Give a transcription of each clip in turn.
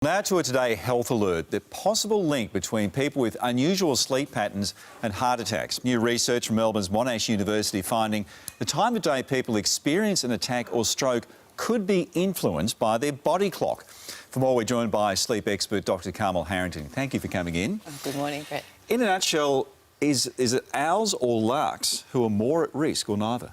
Now to a Today Health Alert, the possible link between people with unusual sleep patterns and heart attacks. New research from Melbourne's Monash University finding the time of day people experience an attack or stroke could be influenced by their body clock. For more, we're joined by sleep expert Dr Carmel Harrington. Thank you for coming in. Good morning, Brett. In a nutshell, is it owls or larks who are more at risk, or neither?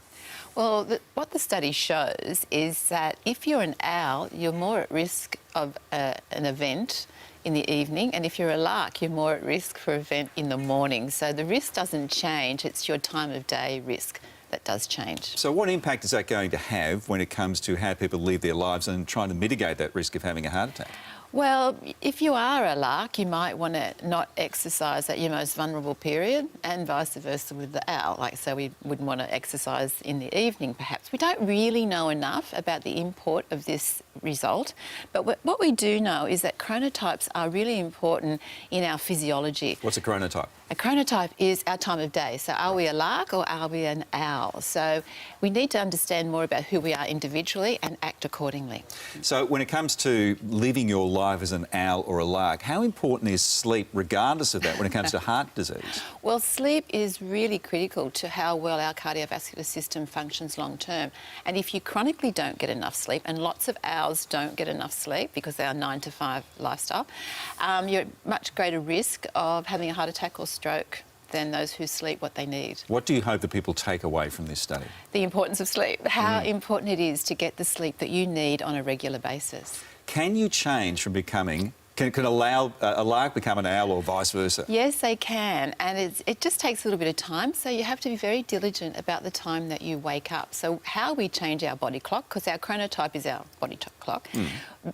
Well, what the study shows is that if you're an owl, you're more at risk of an event in the evening, and if you're a lark, you're more at risk for an event in the morning. So the risk doesn't change, it's your time of day risk that does change. So what impact is that going to have when it comes to how people live their lives and trying to mitigate that risk of having a heart attack? Well, if you are a lark, you might want to not exercise at your most vulnerable period, and vice versa with the owl. So we wouldn't want to exercise in the evening, perhaps. We don't really know enough about the import of this result, but what we do know is that chronotypes are really important in our physiology. What's a chronotype? A chronotype is our time of day. So are we a lark or are we an owl? So we need to understand more about who we are individually and act accordingly. So when it comes to living your life as an owl or a lark, how important is sleep regardless of that when it comes to heart disease? Well, sleep is really critical to how well our cardiovascular system functions long term. And if you chronically don't get enough sleep, and lots of owls don't get enough sleep because they are 9 to 5 lifestyle, you're at much greater risk of having a heart attack or stroke than those who sleep what they need. What do you hope that people take away from this study? The importance of sleep, how important it is to get the sleep that you need on a regular basis. Can you change from becoming... Can a lark become an owl or vice versa? Yes, they can, and it just takes a little bit of time, so you have to be very diligent about the time that you wake up. So how we change our body clock, because our chronotype is our body clock,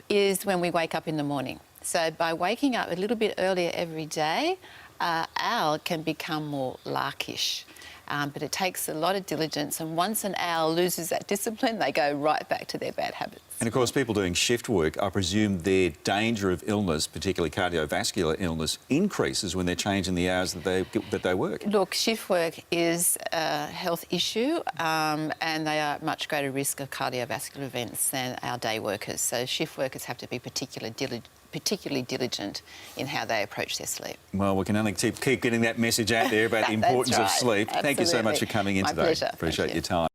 is when we wake up in the morning. So by waking up a little bit earlier every day, owl can become more larkish. But it takes a lot of diligence, and once an owl loses that discipline, they go right back to their bad habits. And of course, people doing shift work, I presume their danger of illness, particularly cardiovascular illness, increases when they're changing the hours that they work. Look, shift work is a health issue, and they are at much greater risk of cardiovascular events than our day workers. So shift workers have to be particularly diligent in how they approach their sleep. Well, we can only keep getting that message out there about the importance of sleep. Absolutely. Thank you so much for coming in today. My pleasure. Appreciate your time.